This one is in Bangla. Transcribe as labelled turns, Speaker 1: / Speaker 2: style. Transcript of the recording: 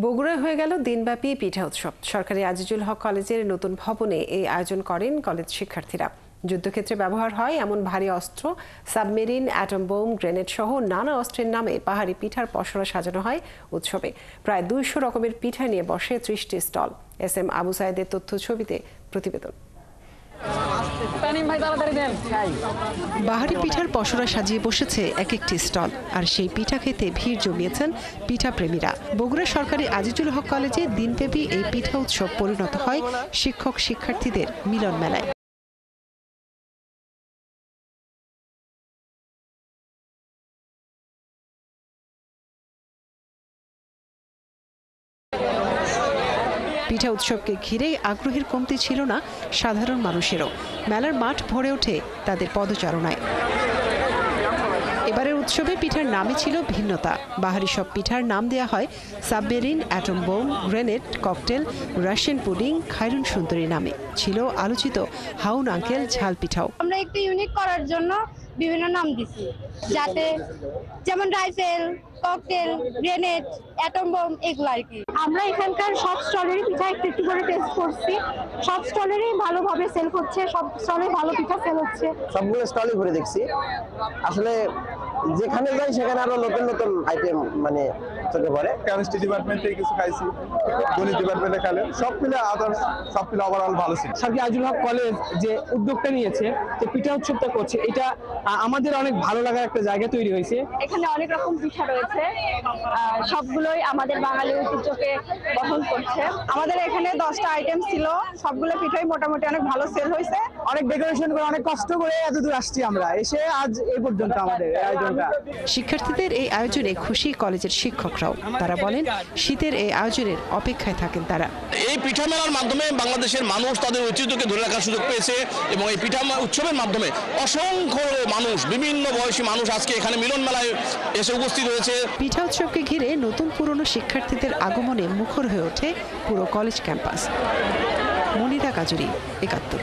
Speaker 1: বগুড়ায় হয়ে গেল দিনব্যাপী পিঠা উৎসব। সরকারি আজিজুল হক কলেজের নতুন ভবনে এই আয়োজন করেন কলেজ শিক্ষার্থীরা। যুদ্ধক্ষেত্রে ব্যবহার হয় এমন ভারী অস্ত্র, সাবমেরিন, অ্যাটম বোম, গ্রেনেড সহ নানা অস্ত্রের নামে পাহাড়ি পিঠার পসরা সাজানো হয় উৎসবে। প্রায় 200 রকমের পিঠা নিয়ে বসে 30টি স্টল। SM আবু সাইদের তথ্য ছবিতে প্রতিবেদন। বাহারি পিঠার পসরা সাজিয়ে বসেছে এক একটি স্টল, আর সেই পিঠা খেতে ভিড় জমিয়েছেন পিঠা প্রেমীরা। বগুড়া সরকারি আজিজুল হক কলেজে দিনব্যাপী এই পিঠা উৎসব পরিণত হয় শিক্ষক শিক্ষার্থীদের মিলন মেলায়। পিঠা উৎসবকে ঘিরে আগ্রহের কমতি ছিল না সাধারণ মানুষেরও। মেলার মাঠ ভরে ওঠে তাদের পদচারণায়। এবারের উৎসবে পিঠার নামই ছিল ভিন্নতা। বাহারি সব পিঠার নাম দেয়া হয় submarine, atom bomb, grenade, cocktail, Russian pudding, Khairun সুন্দরী নামে। ছিল আলোচিত হাউন আঙ্কেল ঝাল পিঠাও।
Speaker 2: আমরা একটু ইউনিক করার জন্য বিভিন্ন নাম দিছি, যাতে যেমন rifle, cocktail, grenade, atom bomb এগুলো আর কি। আমরা এখানকার সব স্টলেরই পিঠা একটু একটু করে টেস্ট করছি। সব স্টলেরই ভালোভাবে সেল হচ্ছে, সব স্টলে ভালো পিঠা সেল হচ্ছে।
Speaker 3: সবগুলো স্টলই ঘুরে দেখছি। আসলে যেখানে যাই সেখানে আরো নতুন নতুন আইটেম মানে চোখে পড়ে।
Speaker 4: কেমিস্ট্রি ডিপার্টমেন্টে কিছু খাইছি, গণিত ডিপার্টমেন্টে খাইলে সব মিলে আদার্স সব মিলে ওভারঅল ভালো ছিল।
Speaker 5: সরকারি আজিজুল হক কলেজ যে উদ্যোগটা নিয়েছে, যে পিঠা উৎসবটা করছে, এটা আমাদের অনেক ভালো লাগার একটা জায়গা তৈরি হয়েছে।
Speaker 2: এখানে অনেক রকম পিঠা রয়েছে, সবগুলোই আমাদের বাঙালি ঐতিহ্যকে বহন করছে। আমাদের এখানে 10টা আইটেম ছিল, সবগুলো পিঠাই মোটামুটি অনেক ভালো সেল হয়েছে।
Speaker 5: অনেক ডেকোরেশন করে, অনেক কষ্ট করে এতদূর আসছি আমরা, এসে আজ এই পর্যন্ত আমাদের আয়োজনটা।
Speaker 1: শিক্ষার্থীদের এই আয়োজনে খুশি কলেজের শিক্ষকরাও। তারা বলেন, শীতের এই আয়োজনের অপেক্ষায় থাকেন তারা।
Speaker 6: এই পিঠা মেলার মাধ্যমে বাংলাদেশের মানুষ তাদের ঐতিহ্যকে ধরে রাখার সুযোগ পেয়েছে, এবং এই পিঠা উৎসবের মাধ্যমে অসংখ্য মানুষ, বিভিন্ন বয়সী মানুষ আজকে এখানে মিলন মেলায় এসে উপস্থিত হয়েছে।
Speaker 1: পিঠা উৎসবকে ঘিরে নতুন পুরনো শিক্ষার্থীদের আগমনে মুখর হয়ে ওঠে পুরো কলেজ ক্যাম্পাস। মনিরা কাজুরি, ৭১।